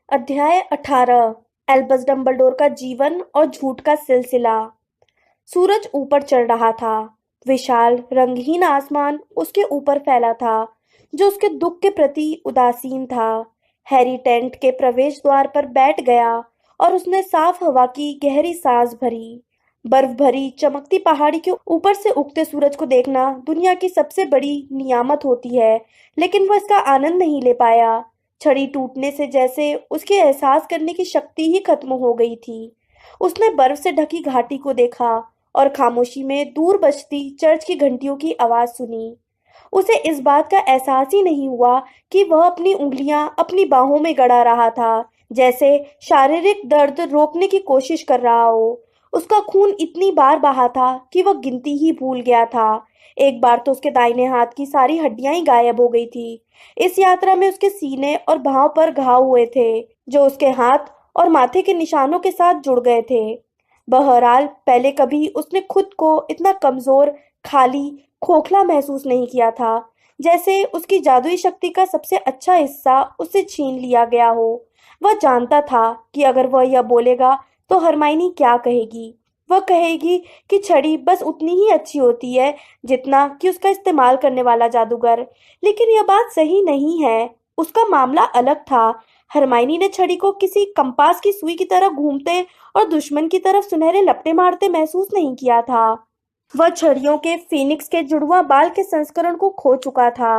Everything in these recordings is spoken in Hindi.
अध्याय 18। एल्बस डंबलडोर का जीवन और झूठ का सिलसिला। सूरज ऊपर चढ़ रहा था। विशाल रंगहीन आसमान उसके ऊपर फैला था, जो उसके दुख के प्रति उदासीन था। हैरी टेंट के प्रवेश द्वार पर बैठ गया और उसने साफ हवा की गहरी सांस भरी। बर्फ भरी चमकती पहाड़ी के ऊपर से उगते सूरज को देखना दुनिया की सबसे बड़ी नियामत होती है, लेकिन वह इसका आनंद नहीं ले पाया। छड़ी टूटने से जैसे उसके एहसास करने की शक्ति ही खत्म हो गई थी। उसने बर्फ से ढकी घाटी को देखा और खामोशी में दूर बजती चर्च की घंटियों की आवाज सुनी। उसे इस बात का एहसास ही नहीं हुआ कि वह अपनी उंगलियां अपनी बाहों में गड़ा रहा था, जैसे शारीरिक दर्द रोकने की कोशिश कर रहा हो। उसका खून इतनी बार बहा था कि वह गिनती ही भूल गया था। एक बार तो उसके दाहिने हाथ की सारी हड्डियां ही गायब हो गई थी। इस यात्रा में उसके सीने और भौं पर घाव हुए थे, जो उसके हाथ और माथे के निशानों के साथ जुड़ गए थे। बहरहाल पहले कभी उसने खुद को इतना कमजोर, खाली, खोखला महसूस नहीं किया था, जैसे उसकी जादुई शक्ति का सबसे अच्छा हिस्सा उससे छीन लिया गया हो। वह जानता था कि अगर वह यह बोलेगा तो हरमाइनी क्या कहेगी। वह कहेगी कि छड़ी बस उतनी ही अच्छी होती है जितना कि उसका इस्तेमाल करने वाला जादूगर। लेकिन यह बात सही नहीं है। उसका मामला अलग था। हरमाइनी ने छड़ी को किसी कंपास की सुई की तरह घूमते और दुश्मन की तरफ सुनहरे लपटे मारते महसूस नहीं किया था। वह छड़ियों के फीनिक्स के जुड़वा बाल के संस्करण को खो चुका था।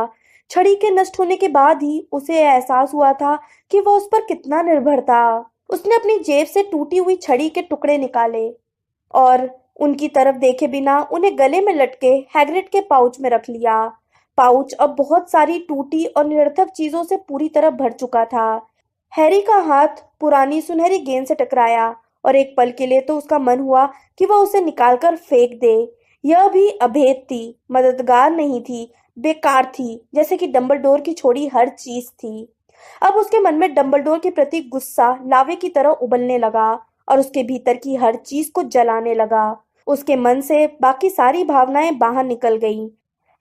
छड़ी के नष्ट होने के बाद ही उसे एहसास हुआ था कि वह उस पर कितना निर्भर था। उसने अपनी जेब से टूटी हुई छड़ी के टुकड़े निकाले और उनकी तरफ देखे बिना उन्हें गले में लटके हैग्रिड के पाउच में रख लिया। पाउच अब बहुत सारी टूटी और निरर्थक चीजों से पूरी तरह भर चुका था। हैरी का हाथ पुरानी सुनहरी गेंद से टकराया और एक पल के लिए तो उसका मन हुआ कि वह उसे निकालकर फेंक दे। यह भी अभेद थी, मददगार नहीं थी, बेकार थी, जैसे कि डंबलडोर की छोड़ी हर चीज थी। अब उसके मन में डंबलडोर के प्रति गुस्सा लावे की तरह उबलने लगा और उसके भीतर की हर चीज को जलाने लगा। उसके मन से बाकी सारी भावनाएं बाहर निकल गईं।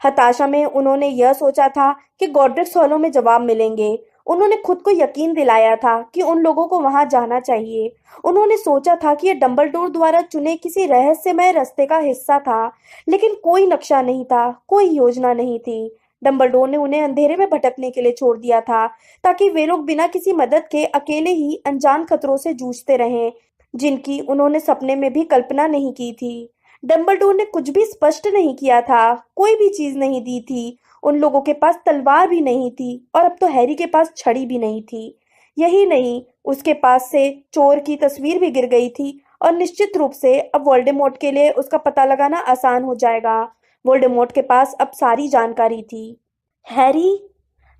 हताशा में उन्होंने यह सोचा था कि गॉड्रिक्स हॉलों में जवाब मिलेंगे। उन्होंने खुद को यकीन दिलाया था कि उन लोगों को वहां जाना चाहिए। उन्होंने सोचा था कि यह डंबलडोर द्वारा चुने किसी रहस्यमय रास्ते का हिस्सा था, लेकिन कोई नक्शा नहीं था, कोई योजना नहीं थी। डंबलडोर ने उन्हें अंधेरे में भटकने के लिए छोड़ दिया था, ताकि वे लोग बिना किसी मदद के अकेले ही अनजान खतरों से जूझते रहें, जिनकी उन्होंने सपने में भी कल्पना नहीं की थी। डंबलडोर ने कुछ भी स्पष्ट नहीं किया था, कोई भी चीज नहीं दी थी। उन लोगों के पास तलवार भी नहीं थी और अब तो हैरी के पास छड़ी भी नहीं थी। यही नहीं, उसके पास से चोर की तस्वीर भी गिर गई थी और निश्चित रूप से अब वोल्डेमॉर्ट के लिए उसका पता लगाना आसान हो जाएगा। वोल्डेमॉर्ट के पास अब सारी जानकारी थी। हैरी,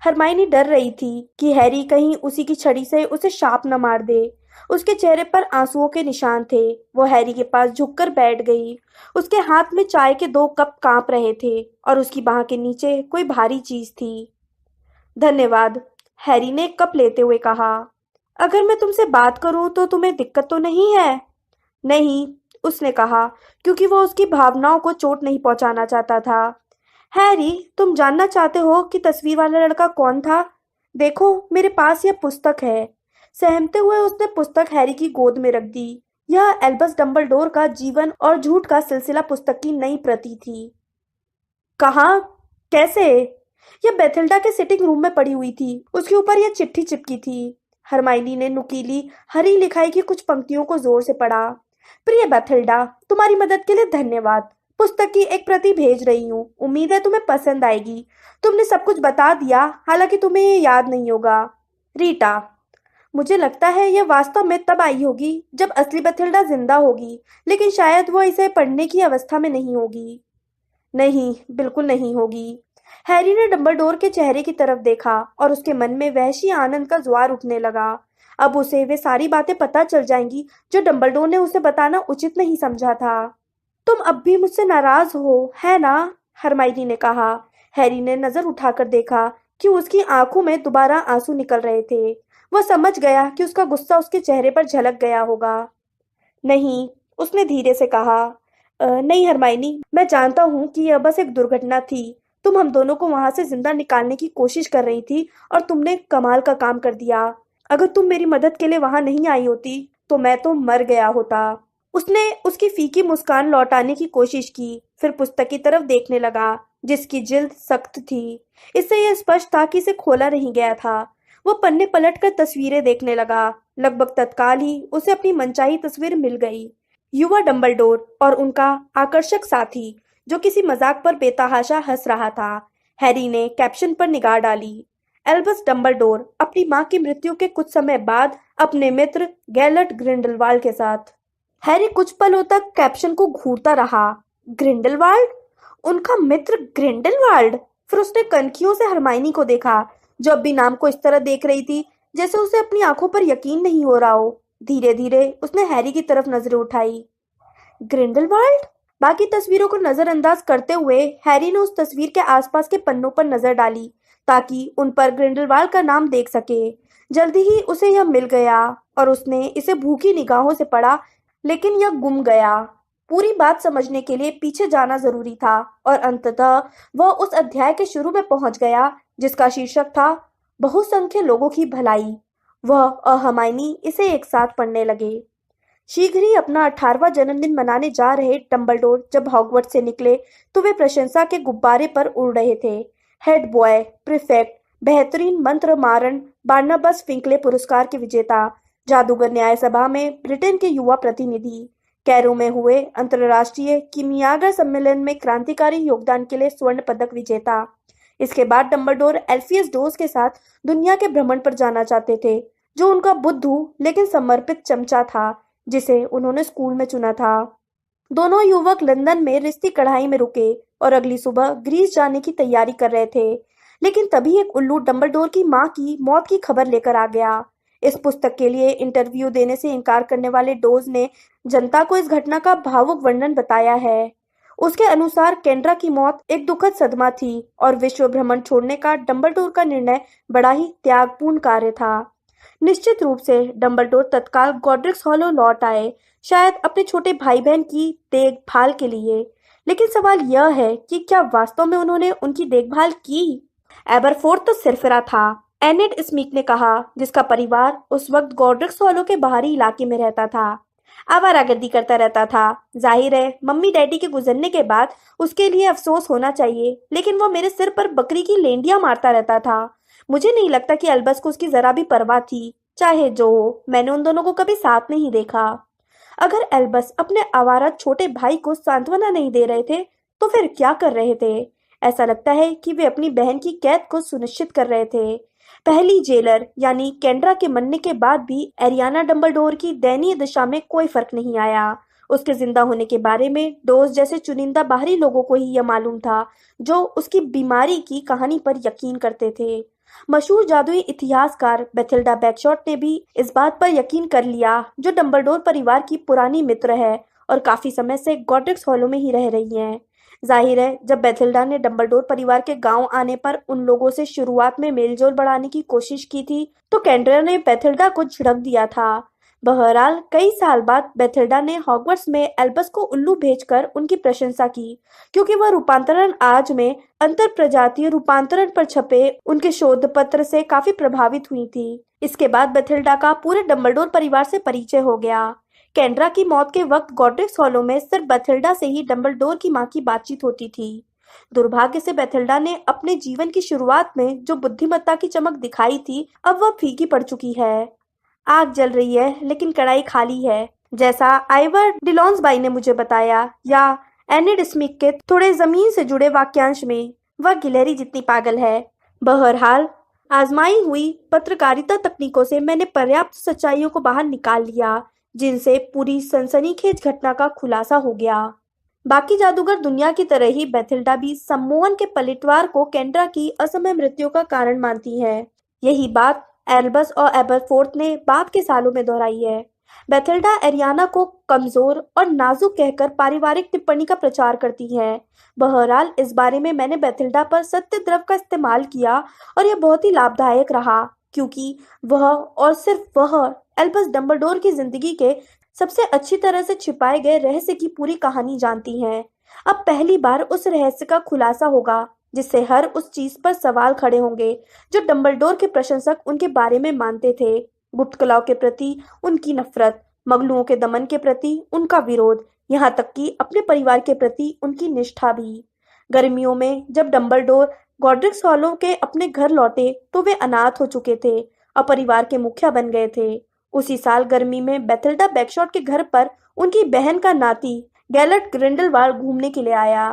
हरमाइनी डर रही थी कि हैरी कहीं उसी की छड़ी से उसे शाप न मार दे। उसके चेहरे पर आंसुओं के निशान थे। वो हैरी के पास झुककर बैठ गई। उसके हाथ में चाय के 2 कप कांप रहे थे और उसकी बाह के नीचे कोई भारी चीज थी। धन्यवाद, हैरी ने कप लेते हुए कहा। अगर मैं तुमसे बात करूं तो तुम्हें दिक्कत तो नहीं है? नहीं, उसने कहा, क्योंकि वो उसकी भावनाओं को चोट नहीं पहुंचाना चाहता था। हैरी, तुम जानना चाहते हो कि तस्वीर वाला लड़का कौन था? देखो, मेरे पास यह पुस्तक है। सहमते हुए उसने पुस्तक हैरी की गोद में रख दी। यह एल्बस डंबलडोर का जीवन और झूठ का सिलसिला पुस्तक की नई प्रति थी। कहाँ? कैसे? यह बेथिल्डा के सिटिंग रूम में पड़ी हुई थी। उसके ऊपर यह चिट्ठी चिपकी थी। हरमाइनी ने नुकीली हरी लिखाई की कुछ पंक्तियों को जोर से पढ़ा। प्रिय बेथिल्डा, तुम्हारी मदद के लिए धन्यवाद। पुस्तक की एक प्रति भेज रही हूँ। उम्मीद है तुम्हें पसंद आएगी। तुमने सब कुछ बता दिया, हालांकि तुम्हें ये याद नहीं होगा। रीटा, मुझे लगता है यह वास्तव में तब आई होगी जब असली बेथिल्डा जिंदा होगी, लेकिन शायद वह इसे पढ़ने की अवस्था में नहीं होगी। नहीं, बिल्कुल नहीं होगी। हैरी ने डंबलडोर के चेहरे की तरफ देखा और उसके मन में वहशी आनंद का ज्वार उठने लगा। अब उसे वे सारी बातें पता चल जाएंगी जो डंबलडोर ने उसे बताना उचित नहीं समझा था। तुम अब भी मुझसे नाराज हो, है ना? हरमाइनी ने कहा। हैरी ने नजर उठाकर देखा कि उसकी आंखों में दोबारा आंसू निकल रहे थे। वह समझ गया कि उसका गुस्सा उसके चेहरे पर झलक गया होगा। नहीं, उसने धीरे से कहा। नहीं हरमाइनी, मैं जानता हूँ कि यह बस एक दुर्घटना थी। तुम हम दोनों को वहां से जिंदा निकालने की कोशिश कर रही थी और तुमने कमाल का काम कर दिया। अगर तुम मेरी मदद के लिए वहां नहीं आई होती तो मैं तो मर गया होता। उसने उसकी फीकी मुस्कान लौटाने की कोशिश की, फिर पुस्तक की तरफ देखने लगा जिसकी जिल्द सख्त थी। इससे यह स्पष्ट था कि इसे खोला नहीं गया था। वो पन्ने पलटकर तस्वीरें देखने लगा। लगभग तत्काल ही उसे अपनी मनचाही तस्वीर मिल गई। युवा डंबलडोर और उनका आकर्षक साथी, जो किसी मजाक पर बेतहाशा हंस रहा था। हैरी ने कैप्शन पर निगाह डाली। एल्बस डंबलडोर अपनी मां की मृत्यु के कुछ समय बाद अपने मित्र गैलट ग्रिंडलवाल्ड के साथ। हैरी कुछ पलों तक कैप्शन को घूरता रहा। ग्रिंडलवाल्ड? उनका मित्र ग्रिंडलवाल्ड? फिर उसने कनखियों से हरमाइनी को देखा, जो अब भी नाम को इस तरह देख रही थी जैसे उसे अपनी आंखों पर यकीन नहीं हो रहा हो। धीरे धीरे उसने हैरी की तरफ नजरें उठाई। ग्रिंडलवाल्ड? बाकी तस्वीरों को नजरअंदाज करते हुए हैरी ने उस तस्वीर के आसपास के पन्नों पर नजर डाली ताकि उन पर ग्रिंडलवाल्ड का नाम देख सके। जल्दी ही उसे यह मिल गया और उसने इसे भूखी निगाहों से पढ़ा, लेकिन यह गुम गया। पूरी बात समझने के लिए पीछे जाना जरूरी था और अंततः वह उस अध्याय के शुरू में पहुंच गया जिसका शीर्षक था बहुसंख्य लोगों की भलाई। वह और हरमाइनी इसे एक साथ पढ़ने लगे। शीघ्र ही अपना 18वां जन्मदिन मनाने जा रहे डंबलडोर जब हॉगवर्ट्स से निकले तो वे प्रशंसा के गुब्बारे पर उड़ रहे थे। हेड बॉय, प्रीफेक्ट, बेहतरीन मंत्र मारन बार्नाबस फिंकले पुरस्कार के विजेता, जादूगर न्याय सभा में ब्रिटेन के युवा प्रतिनिधि, कैरो में हुए अंतर्राष्ट्रीय किमियागर सम्मेलन में क्रांतिकारी योगदान के लिए स्वर्ण पदक विजेता। इसके बाद डंबलडोर एल्फियस डोज के साथ दुनिया के भ्रमण पर जाना चाहते थे, जो उनका बुद्धू लेकिन समर्पित चमचा था जिसे उन्होंने स्कूल में चुना था। दोनों युवक लंदन में रिश्ती कढ़ाई में रुके और अगली सुबह ग्रीस जाने की तैयारी कर रहे थे। लेकिन तभी एक उल्लू डंबलडोर की मां की मौत की खबर लेकर आ गया। इस पुस्तक के लिए इंटरव्यू देने से इनकार करने वाले डोज ने जनता को इस घटना का भावुक वर्णन बताया है। उसके अनुसार केंड्रा की मौत एक दुखद सदमा थी और विश्व भ्रमण छोड़ने का डंबलडोर का निर्णय बड़ा ही त्यागपूर्ण कार्य था। निश्चित रूप से डंबलडोर तत्काल गॉड्रिक्स हॉलो लौट आए, शायद अपने छोटे भाई बहन की देखभाल के लिए। लेकिन सवाल यह है कि क्या वास्तव में उन्होंने उनकी देखभाल की? एबरफोर्थ तो सिरफिरा था, एनेट स्मीक ने कहा, जिसका परिवार उस वक्त गॉड्रिक्स हॉलो के बाहरी इलाके में रहता था। आवारागर्दी करता रहता था। जाहिर है मम्मी डैडी के गुजरने के बाद उसके लिए अफसोस होना चाहिए, लेकिन वो मेरे सिर पर बकरी की लेंडियां मारता रहता था। मुझे नहीं लगता कि अल्बस को उसकी जरा भी परवाह थी। चाहे जो हो, मैंने उन दोनों को कभी साथ नहीं देखा। अगर एल्बस अपने आवारा छोटे भाई को सांत्वना नहीं दे रहे थे तो फिर क्या कर रहे थे? ऐसा लगता है कि वे अपनी बहन की कैद को सुनिश्चित कर रहे थे। पहली जेलर यानी केंड्रा के मरने के बाद भी एरियाना डंबलडोर की दयनीय दशा में कोई फर्क नहीं आया। उसके जिंदा होने के बारे में डोज जैसे चुनिंदा बाहरी लोगों को ही यह मालूम था, जो उसकी बीमारी की कहानी पर यकीन करते थे। मशहूर जादुई इतिहासकार बेथिल्डा बैकशॉट ने भी इस बात पर यकीन कर लिया, जो डंबलडोर परिवार की पुरानी मित्र है और काफी समय से गॉड्रिक्स हॉलो में ही रह रही हैं। जाहिर है जब बेथिल्डा ने डंबलडोर परिवार के गांव आने पर उन लोगों से शुरुआत में मेलजोल बढ़ाने की कोशिश की थी तो केंड्रा ने बेथिल्डा को झिड़क दिया था। बहरहाल कई साल बाद बेथिल्डा ने हॉगवर्ट्स में एल्बस को उल्लू भेजकर उनकी प्रशंसा की, क्योंकि वह रूपांतरण आज में अंतर प्रजातीय रूपांतरण पर छपे उनके शोध पत्र से काफी प्रभावित हुई थी। इसके बाद बेथिल्डा का पूरे डंबलडोर परिवार से परिचय हो गया। केंड्रा की मौत के वक्त गॉड्रिक्स हॉलो में सिर्फ बेथिल्डा से ही डंबलडोर की मां की बातचीत होती थी। दुर्भाग्य से बेथिल्डा ने अपने जीवन की शुरुआत में जो बुद्धिमत्ता की चमक दिखाई थी, अब वह फीकी पड़ चुकी है। आग जल रही है लेकिन कढ़ाई खाली है, जैसा आइवर डिलॉन्सबाई ने मुझे बताया, या एनिड स्मिथ के थोड़े जमीन से जुड़े वाक्यांश में, वह गिलहरी जितनी पागल है। बहरहाल आजमाई हुई पत्रकारिता तकनीकों से मैंने पर्याप्त सच्चाइयों को बाहर निकाल लिया, जिनसे पूरी सनसनीखेज घटना का खुलासा हो गया। बाकी जादूगर दुनिया की तरह ही बेथिल्डा भी सम्मोहन के पलटवार को केंड्रा की असमय मृत्यु का कारण मानती है। यही बात एल्बस और एबरफोर्थ ने बाद के सालों में दोहराई है। बेथिल्डा एरियाना को कमजोर और नाजुक कहकर पारिवारिक टिप्पणी का प्रचार करती है। बहरहाल इस बारे में मैंने बेथिल्डा पर सत्य द्रव का इस्तेमाल किया और यह बहुत ही लाभदायक रहा, क्योंकि वह और सिर्फ वह एल्बस डंबलडोर की जिंदगी के सबसे अच्छी तरह से छिपाए गए रहस्य की पूरी कहानी जानती हैं। अब पहली बार उस रहस्य का खुलासा होगा जिससे हर उस चीज पर सवाल खड़े होंगे जो डंबलडोर के प्रशंसक उनके बारे में मानते थे। गुप्त कलाओं के प्रति उनकी नफरत, मगलुओं के दमन के प्रति उनका विरोध, यहाँ तक कि अपने परिवार के प्रति उनकी निष्ठा भी। गर्मियों में जब डंबलडोर गॉड्रिक्स हॉलो के अपने घर लौटे तो वे अनाथ हो चुके थे और परिवार के मुखिया बन गए थे। उसी साल गर्मी में बेथिल्डा बैकशॉट के घर पर उनकी बहन का नाती गैलेट ग्रिंडलवाल्ड घूमने के लिए आया।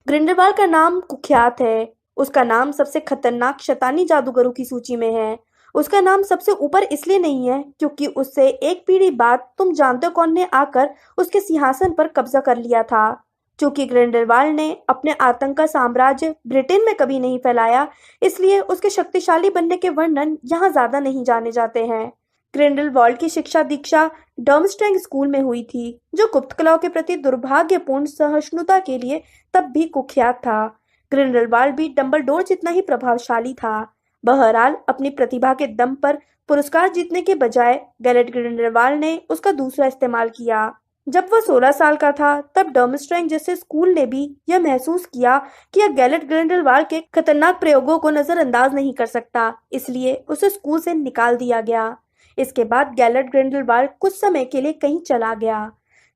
ग्रिंडलवाल्ड का नाम कुख्यात है। उसका नाम सबसे खतरनाक शैतानी जादूगरों की सूची में है। उसका नाम सबसे ऊपर इसलिए नहीं है क्योंकि उससे एक पीढ़ी बाद तुम जानते हो कौन ने आकर उसके सिंहासन पर कब्जा कर लिया था। चूंकि ग्रिंडलवाल्ड ने अपने आतंक का साम्राज्य ब्रिटेन में कभी नहीं फैलाया, इसलिए उसके शक्तिशाली बनने के वर्णन यहाँ ज्यादा नहीं जाने जाते हैं। ग्रिंडलवाल्ड की शिक्षा दीक्षा डर्मस्ट्रैंग स्कूल में हुई थी, जो गुप्त कलाओं के प्रति दुर्भाग्यपूर्ण सहिष्णुता के लिए तब भी कुख्यात था। ग्रिंडलवाल्ड भी डंबलडोर जितना ही प्रभावशाली था। बहरहाल अपनी प्रतिभा के दम पर पुरस्कार जीतने के बजाय गैलेट ग्रिंडलवाल्ड ने उसका दूसरा इस्तेमाल किया। जब वह 16 साल का था तब डर्मस्ट्रैंग जैसे स्कूल ने भी यह महसूस किया कि यह गैलेट ग्रिंडलवाल्ड के खतरनाक प्रयोगों को नजरअंदाज नहीं कर सकता, इसलिए उसे स्कूल से निकाल दिया गया। इसके बाद गैलेट ग्रिंडलवाल्ड कुछ समय के लिए कहीं चला गया।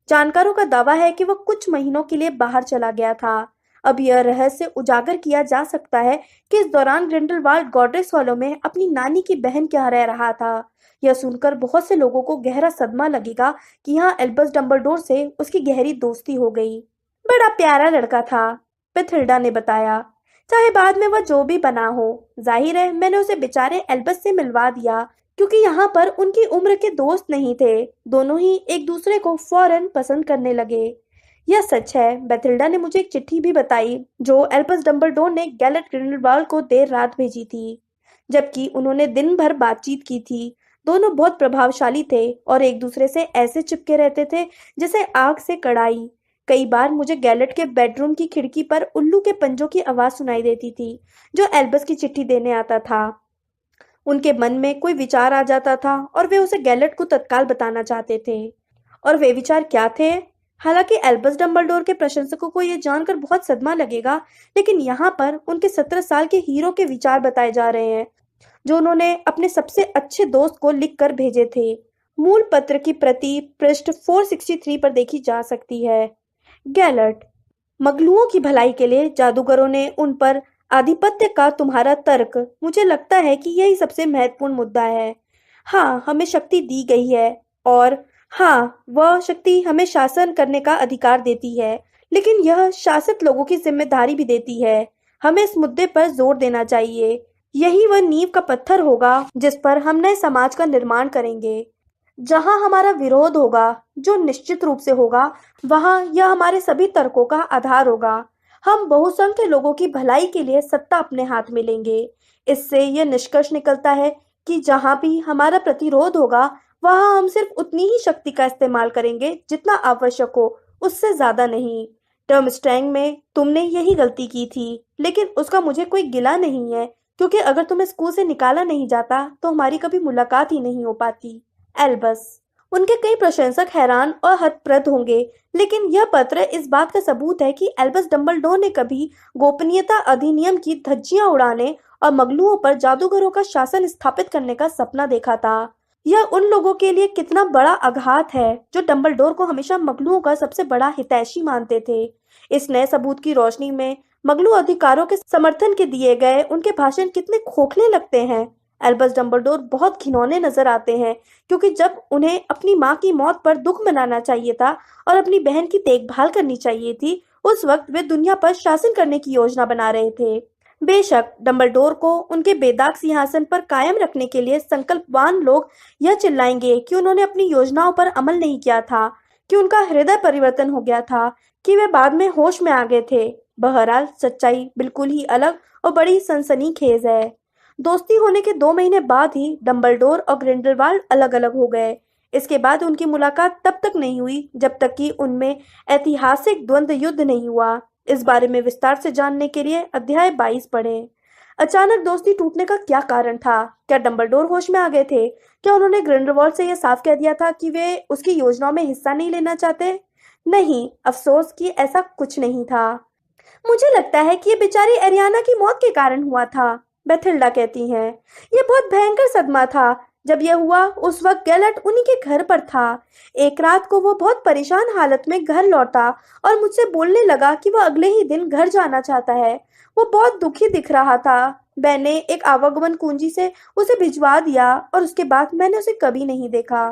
जानकारों का दावा है कि वह कुछ महीनों के लिए बाहर चला गया था। अब यह रहस्य उजागर किया जा सकता है कि इस दौरान ग्रिंडलवाल्ड गॉड्रिक्स हॉलो में अपनी नानी की बहन के यहाँ रह रहा था। यह सुनकर बहुत से लोगों को गहरा सदमा लगेगा कि यहाँ एल्बस डंबलडोर से उसकी गहरी दोस्ती हो गई। बड़ा प्यारा लड़का था, बेथिल्डा ने बताया, चाहे बाद में वह जो भी बना हो। जाहिर है मैंने उसे बेचारे एल्बस से मिलवा दिया क्योंकि यहाँ पर उनकी उम्र के दोस्त नहीं थे। दोनों ही एक दूसरे को फौरन पसंद करने लगे। यह सच है। बेथिल्डा ने मुझे एक चिट्ठी भी बताई जो एल्बस डंबलडोर ने गैलेट ग्रिंडलवाल्ड को देर रात भेजी थी, जबकि उन्होंने दिन भर बातचीत की थी। दोनों बहुत प्रभावशाली थे और एक दूसरे से ऐसे चिपके रहते थे जैसे आग से कड़ाई। कई बार मुझे गैलेट के बेडरूम की खिड़की पर उल्लू के पंजों की आवाज सुनाई देती थी जो एल्बस की चिट्ठी देने आता था। उनके मन में कोई विचार आ जाता था और वे उसे गैलेट को तत्काल बताना चाहते थे। और वे विचार क्या थे? हालांकि एल्बस डंबलडोर के प्रशंसकों को यह जानकर बहुत सदमा लगेगा, लेकिन यहाँ पर उनके 17 साल के हीरो के विचार बताए जा रहे हैं जो उन्होंने अपने सबसे अच्छे दोस्त को लिखकर भेजे थे। मूल पत्र की प्रति पृष्ठ 463 पर देखी जा सकती है। गैलेट, मगलुओं की भलाई के लिए जादूगरों ने उन पर आधिपत्य का तुम्हारा तर्क, मुझे लगता है कि यही सबसे महत्वपूर्ण मुद्दा है। हाँ, हमें शक्ति दी गई है और हाँ, वह शक्ति हमें शासन करने का अधिकार देती है, लेकिन यह शासित लोगों की जिम्मेदारी भी देती है। हमें इस मुद्दे पर जोर देना चाहिए। यही वह नींव का पत्थर होगा जिस पर हम नए समाज का निर्माण करेंगे। जहां हमारा विरोध होगा, जो निश्चित रूप से होगा, वहां यह हमारे सभी तर्कों का आधार होगा। हम बहुसंख्य लोगों की भलाई के लिए सत्ता अपने हाथ में लेंगे। इससे यह निष्कर्ष निकलता है कि जहां भी हमारा प्रतिरोध होगा, वहां हम सिर्फ उतनी ही शक्ति का इस्तेमाल करेंगे जितना आवश्यक हो, उससे ज्यादा नहीं। टर्मस्ट्रैंग में तुमने यही गलती की थी, लेकिन उसका मुझे कोई गिला नहीं है क्योंकि अगर तुम्हें स्कूल से निकाला नहीं जाता तो हमारी कभी मुलाकात ही नहीं हो पाती। एल्बस, उनके कई प्रशंसक हैरान और हतप्रद होंगे, लेकिन यह पत्र इस बात का सबूत है कि एल्बस डंबलडोर ने कभी गोपनीयता अधिनियम की धज्जियां उड़ाने और मगलुओं पर जादूगरों का शासन स्थापित करने का सपना देखा था। यह उन लोगों के लिए कितना बड़ा आघात है जो डंबलडोर को हमेशा मगलुओं का सबसे बड़ा हितैषी मानते थे। इस नए सबूत की रोशनी में मगलू अधिकारों के समर्थन के दिए गए उनके भाषण कितने खोखले लगते हैं। एल्बस डंबलडोर बहुत घिनौने नजर आते हैं क्योंकि जब उन्हें अपनी माँ की मौत पर दुख मनाना चाहिए था और अपनी बहन की देखभाल करनी चाहिए थी, उस वक्त वे दुनिया पर शासन करने की योजना बना रहे थे। बेशक डंबलडोर को उनके बेदाग सिंहासन पर कायम रखने के लिए संकल्पवान लोग यह चिल्लाएंगे कि उन्होंने अपनी योजनाओं पर अमल नहीं किया था, कि उनका हृदय परिवर्तन हो गया था, कि वे बाद में होश में आ गए थे। बहरहाल सच्चाई बिल्कुल ही अलग और बड़ी सनसनीखेज है। दोस्ती होने के 2 महीने बाद ही डंबलडोर और ग्रिंडलवाल्ड अलग अलग हो गए। इसके बाद उनकी मुलाकात तब तक नहीं हुई जब तक कि उनमें ऐतिहासिक द्वंद्व युद्ध नहीं हुआ। इस बारे में विस्तार से जानने के लिए अध्याय 22 पढ़ें। अचानक दोस्ती टूटने का क्या कारण था? क्या डंबलडोर होश में आ गए थे? क्या उन्होंने ग्रिंडलवाल्ड से यह साफ कह दिया था कि वे उसकी योजनाओं में हिस्सा नहीं लेना चाहते? नहीं, अफसोस कि ऐसा कुछ नहीं था। मुझे लगता है कि ये बेचारी एरियाना की मौत के कारण हुआ था, बेथिल्डा कहती हैं। ये बहुत भयंकर सदमा था जब यह हुआ उस वक्त गैलट उन्हीं के घर पर था। एक रात को वो बहुत परेशान हालत में घर लौटा और मुझसे बोलने लगा कि वह अगले ही दिन घर जाना चाहता है। वो बहुत दुखी दिख रहा था। मैंने एक आवागमन कुंजी से उसे भिजवा दिया और उसके बाद मैंने उसे कभी नहीं देखा।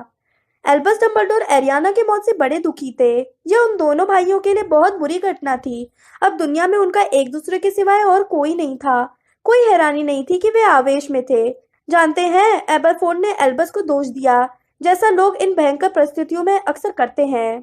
एल्बस डंबलडोर एरियाना की मौत से बड़े दुखी थे। यह उन दोनों भाइयों के लिए बहुत बुरी घटना थी। अब दुनिया में उनका एक दूसरे के सिवाय और कोई नहीं था। कोई हैरानी नहीं थी कि वे आवेश में थे। जानते हैं, एबरफोर्ड ने एल्बस को दोष दिया, जैसा लोग इन भयंकर परिस्थितियों में अक्सर करते हैं।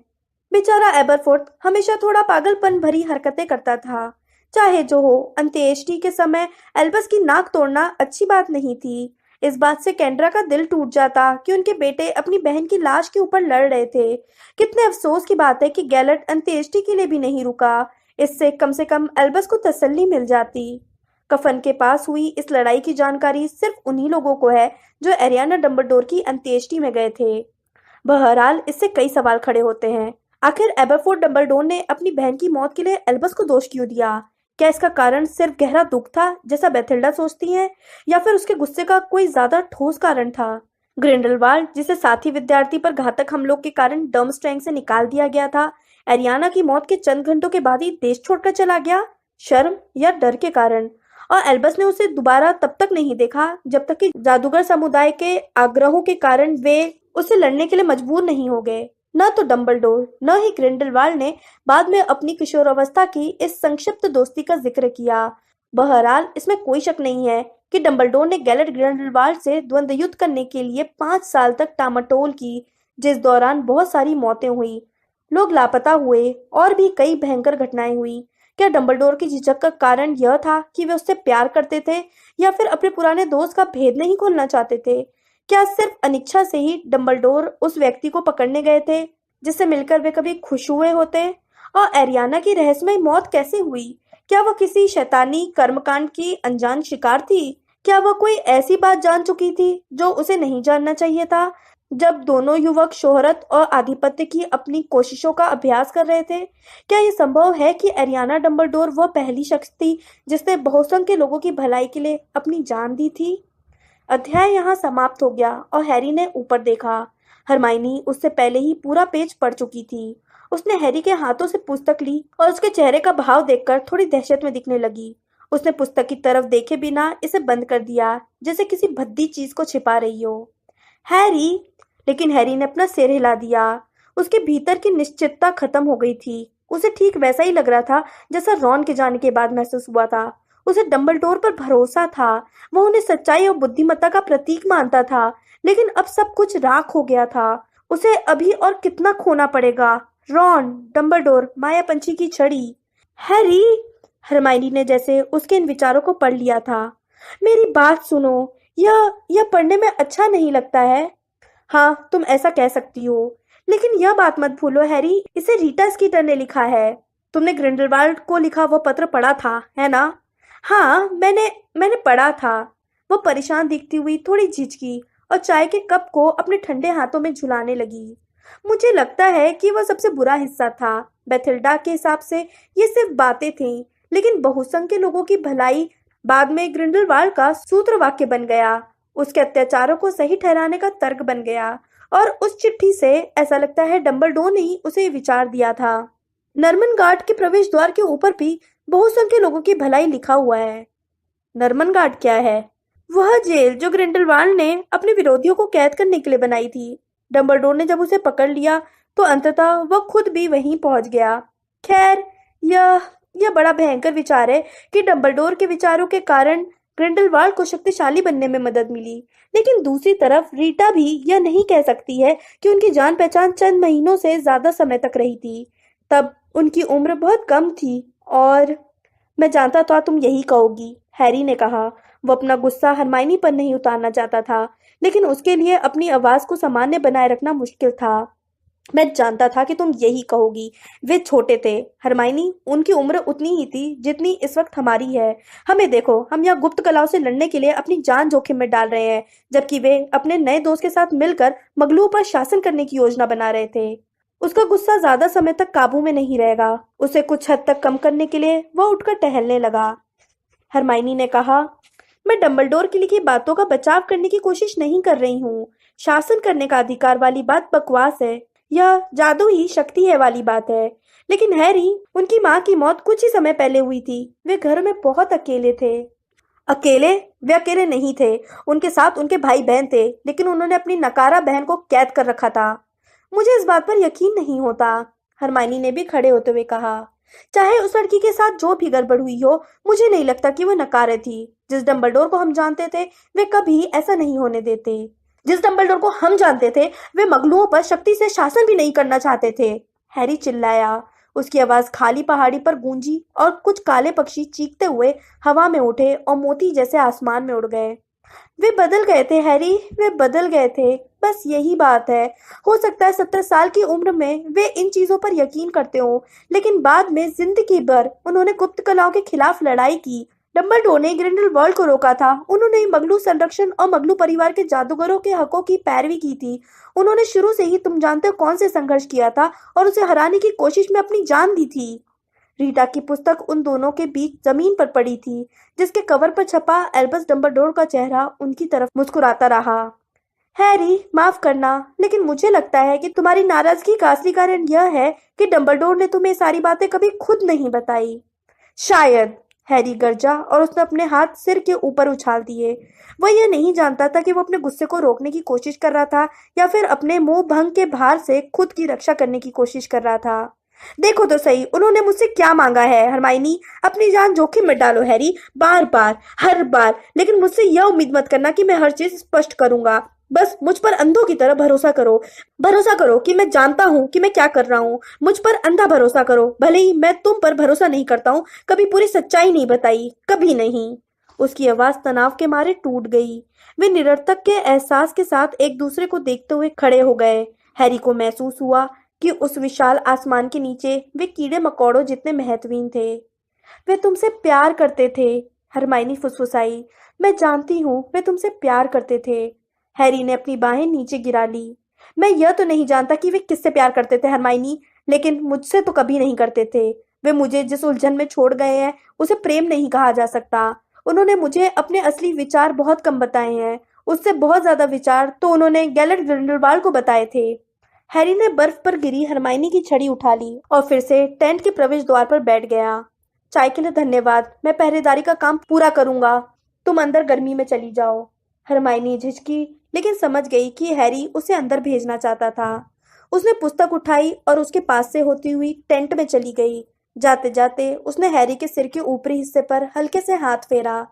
बेचारा एबरफोर्ड हमेशा थोड़ा पागलपन भरी हरकतें करता था। चाहे जो हो, अंत्येष्टि के समय एल्बस की नाक तोड़ना अच्छी बात नहीं थी। इस बात से केंड्रा का दिल टूट जाता कि उनके बेटे अपनी बहन की लाश के ऊपर लड़ रहे थे। कितने अफसोस की बात है कि गैलट अंत्येष्टि के लिए भी नहीं रुका। इससे कम से कम एल्बस को तसल्ली मिल जाती। कफन के पास हुई इस लड़ाई की जानकारी सिर्फ उन्हीं लोगों को है जो एरियाना डंबलडोर की अंत्येष्टि में गए थे। बहरहाल इससे कई सवाल खड़े होते हैं। आखिर एबरफोर्ड डंबलडोर ने अपनी बहन की मौत के लिए एल्बस को दोष क्यों दिया? क्या इसका कारण सिर्फ गहरा दुख था, जैसा बेथिल्डा सोचती है, या फिर उसके गुस्से का कोई ज्यादा ठोस कारण था? ग्रिंडलवाल्ड, जिसे साथी विद्यार्थी पर घातक हमलों के कारण डर्मस्ट्रैंग से निकाल दिया गया था, एरियाना की मौत के चंद घंटों के बाद ही देश छोड़कर चला गया, शर्म या डर के कारण? और एल्बस ने उसे दोबारा तब तक नहीं देखा जब तक कि जादूगर समुदाय के आग्रहों के कारण वे उसे लड़ने के लिए मजबूर नहीं हो गए। न तो डंबलडोर न ही ग्रिंडलवाल्ड ने बाद में अपनी किशोरावस्था की इस संक्षिप्त दोस्ती का जिक्र किया। बहरहाल इसमें कोई शक नहीं है कि डंबलडोर ने गैलेट ग्रिंडलवाल्ड से द्वंद्व युद्ध करने के लिए 5 साल तक टामाटोल की, जिस दौरान बहुत सारी मौतें हुई, लोग लापता हुए और भी कई भयंकर घटनाएं हुई। क्या डंबलडोर की झिझक का कारण यह था कि वे उससे प्यार करते थे, या फिर अपने पुराने दोस्त का भेद नहीं खोलना चाहते थे? क्या सिर्फ अनिच्छा से ही डंबलडोर उस व्यक्ति को पकड़ने गए थे जिससे मिलकर वे कभी खुश हुए होते? और एरियाना की रहस्यमय मौत कैसे हुई? क्या वह किसी शैतानी कर्मकांड की अनजान शिकार थी? क्या वह कोई ऐसी बात जान चुकी थी जो उसे नहीं जानना चाहिए था? जब दोनों युवक शोहरत और आधिपत्य की अपनी कोशिशों का अभ्यास कर रहे थे, क्या यह संभव है कि एरियाना डंबलडोर वह पहली शख्स थी जिसने बहुसंख्य लोगों की भलाई के लिए अपनी जान दी थी? अध्याय यहाँ समाप्त हो गया और हैरी ने ऊपर देखा। हरमाइनी उससे पहले ही पूरा पेज पढ़ चुकी थी। उसने हैरी के हाथों से पुस्तक ली और उसके चेहरे का भाव देखकर थोड़ी दहशत में दिखने लगी। उसने पुस्तक की तरफ देखे बिना इसे बंद कर दिया, जैसे किसी भद्दी चीज को छिपा रही हो। हैरी! लेकिन हैरी ने अपना सिर हिला दिया। उसके भीतर की निश्चितता खत्म हो गई थी। उसे ठीक वैसा ही लग रहा था जैसा रॉन के जाने के बाद महसूस हुआ था। उसे डंबलडोर पर भरोसा था। वह उन्हें सच्चाई और बुद्धिमत्ता का प्रतीक मानता था, लेकिन अब सब कुछ राख हो गया था। उसे अभी और कितना खोना पड़ेगा? रॉन, डंबलडोर, माया पंछी की छड़ी। हैरी! हरमाइनी ने जैसे उसके इन विचारों को पढ़ लिया था। मेरी बात सुनो, यह पढ़ने में अच्छा नहीं लगता है। हाँ, तुम ऐसा कह सकती हो, लेकिन यह बात मत भूलो हैरी, इसे रीटा स्कीटर ने लिखा है। तुमने ग्रिंडलवाल्ड को लिखा वह पत्र पढ़ा था, है ना? हाँ, मैंने पढ़ा था। वो परेशान दिखती हुई थोड़ी झिझकी और चाय के कप को अपने ठंडे हाथों में झुलाने लगी। मुझे लगता है कि वह सबसे बुरा हिस्सा था। बेथिल्डा के हिसाब से ये सिर्फ बातें थीं, लेकिन बहुसंख्य लोगों की भलाई बाद में ग्रिंडलवाल्ड का सूत्र वाक्य बन गया। उसके अत्याचारों को सही ठहराने का तर्क बन गया। और उस चिट्ठी से ऐसा लगता है डंबलडोर ने ही उसे विचार दिया था। नॉर्मन गार्ड के प्रवेश द्वार के ऊपर भी बहुसंख्य लोगों की भलाई लिखा हुआ है। नॉर्मन गार्ड क्या है? वह जेल जो ग्रिंडलवाल्ड ने अपने विरोधियों को कैद करने के लिए बनाई थी। डंबलडोर ने जब उसे पकड़ लिया तो अंततः वह खुद भी वहीं पहुंच गया। खैर, यह बड़ा भयंकर विचार है कि डंबलडोर के विचारों के कारण ग्रिंडलवाल्ड को शक्तिशाली बनने में मदद मिली, लेकिन दूसरी तरफ रीटा भी यह नहीं कह सकती है कि उनकी जान पहचान चंद महीनों से ज्यादा समय तक रही थी। तब उनकी उम्र बहुत कम थी। और मैं जानता था तुम यही कहोगी, हैरी ने कहा। वो अपना गुस्सा हरमाइनी पर नहीं उतारना चाहता था, लेकिन उसके लिए अपनी आवाज को सामान्य बनाए रखना मुश्किल था। मैं जानता था कि तुम यही कहोगी। वे छोटे थे हरमाइनी, उनकी उम्र उतनी ही थी जितनी इस वक्त हमारी है। हमें देखो, हम यहाँ गुप्त कलाओं से लड़ने के लिए अपनी जान जोखिम में डाल रहे हैं, जबकि वे अपने नए दोस्त के साथ मिलकर मगलू पर शासन करने की योजना बना रहे थे। उसका गुस्सा ज्यादा समय तक काबू में नहीं रहेगा। उसे कुछ हद तक कम करने के लिए वह उठकर टहलने लगा। हरमाइनी ने कहा, मैं डंबलडोर की लिखी बातों का बचाव करने की कोशिश नहीं कर रही हूँ। शासन करने का अधिकार वाली बात बकवास है। यह जादू ही शक्ति है वाली बात है। लेकिन हैरी, उनकी माँ की मौत कुछ ही समय पहले हुई थी। वे घर में बहुत अकेले थे। अकेले? वे अकेले नहीं थे। उनके साथ उनके भाई बहन थे, लेकिन उन्होंने अपनी नकारा बहन को कैद कर रखा था। मुझे इस बात पर यकीन नहीं होता, हरमाइनी ने भी खड़े होते हुए कहा। चाहे उस लड़की के साथ जो भी गड़बड़ हुई हो, मुझे नहीं लगता कि वह नकारे थी। जिस डंबलडोर को हम जानते थे, वे कभी ऐसा नहीं होने देते। जिस डंबलडोर को हम जानते थे, वे मगलुओं पर शक्ति से शासन भी नहीं करना चाहते थे। हैरी चिल्लाया। उसकी आवाज खाली पहाड़ी पर गूंजी और कुछ काले पक्षी चीखते हुए हवा में उठे और मोती जैसे आसमान में उड़ गए। वे बदल गए थे हैरी, वे बदल गए थे। बस यही बात है। हो सकता है 17 साल की उम्र में वे इन चीजों पर यकीन करते हो, लेकिन बाद में जिंदगी भर उन्होंने गुप्त कलाओं के खिलाफ लड़ाई की। डंबलडोर ने ग्रिंडेलवाल्ड को रोका था। उन्होंने मगलू संरक्षण और मगलू परिवार के जादूगरों के हकों की पैरवी की थी। उन्होंने शुरू से ही तुम जानते हो कौन से संघर्ष किया था और उसे हराने की कोशिश में अपनी जान दी थी। रीटा की पुस्तक उन दोनों के बीच जमीन पर पड़ी थी, जिसके कवर पर छपा एल्बस डंबलडोर का चेहरा उनकी तरफ मुस्कुराता रहा। हैरी, माफ करना, लेकिन मुझे लगता है कि तुम्हारी नाराजगी का असली कारण यह है कि डंबलडोर ने तुम्हें सारी बातें कभी खुद नहीं बताई। शायद, हैरी गरजा और उसने अपने हाथ सिर के ऊपर उछाल दिए। वह यह नहीं जानता था कि वो अपने गुस्से को रोकने की कोशिश कर रहा था या फिर अपने मोह भंग के भार से खुद की रक्षा करने की कोशिश कर रहा था। देखो तो सही, उन्होंने मुझसे क्या मांगा है। हरमाइनी, अपनी जान जोखिम में डालो हैरी, बार बार, हर बार, लेकिन मुझसे यह उम्मीद मत करना कि मैं हर चीज स्पष्ट करूंगा। बस मुझ पर अंधों की तरह भरोसा करो। भरोसा करो कि मैं जानता हूँ कि मैं क्या कर रहा हूँ। मुझ पर अंधा भरोसा करो। भले ही मैं तुम पर भरोसा नहीं करता हूँ, कभी पूरी सच्चाई नहीं बताई, कभी नहीं। उसकी आवाज तनाव के मारे टूट गई। वे निरर्थक के एहसास के साथ एक दूसरे को देखते हुए खड़े हो गए। हैरी को महसूस हुआ कि उस विशाल आसमान के नीचे वे कीड़े मकोड़ों जितने महत्वहीन थे। वे तुमसे प्यार करते थे, हरमाइनी फुसफुसाई। मैं जानती हूँ, वे तुमसे प्यार करते थे। हैरी ने अपनी बाहें नीचे गिरा ली। मैं यह तो नहीं जानता कि वे किससे प्यार करते थे हरमाइनी, लेकिन मुझसे तो कभी नहीं करते थे। वे मुझे जिस उलझन में छोड़ गए हैं, उसे प्रेम नहीं कहा जा सकता। उन्होंने मुझे अपने असली विचार बहुत कम बताए हैं। उससे बहुत ज्यादा विचार तो उन्होंने गैलेट ग्रिंडलवाल्ड को बताए थे। हैरी ने बर्फ पर गिरी हरमाइनी की छड़ी उठा ली और फिर से टेंट के प्रवेश द्वार पर बैठ गया। चाय के लिए धन्यवाद, मैं पहरेदारी का काम पूरा करूंगा। तुम अंदर गर्मी में चली जाओ। हरमाइनी झिझकी, लेकिन समझ गई कि हैरी उसे अंदर भेजना चाहता था। उसने पुस्तक उठाई और उसके पास से होती हुई टेंट में चली गई। जाते जाते उसने हैरी के सिर के ऊपरी हिस्से पर हल्के से हाथ फेरा।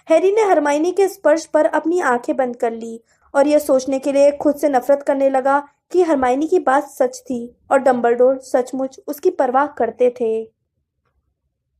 हैरी ने हरमाइनी के स्पर्श पर अपनी आंखें बंद कर ली और यह सोचने के लिए खुद से नफरत करने लगा कि हरमाइनी की बात सच थी और डंबलडोर सचमुच उसकी परवाह करते थे।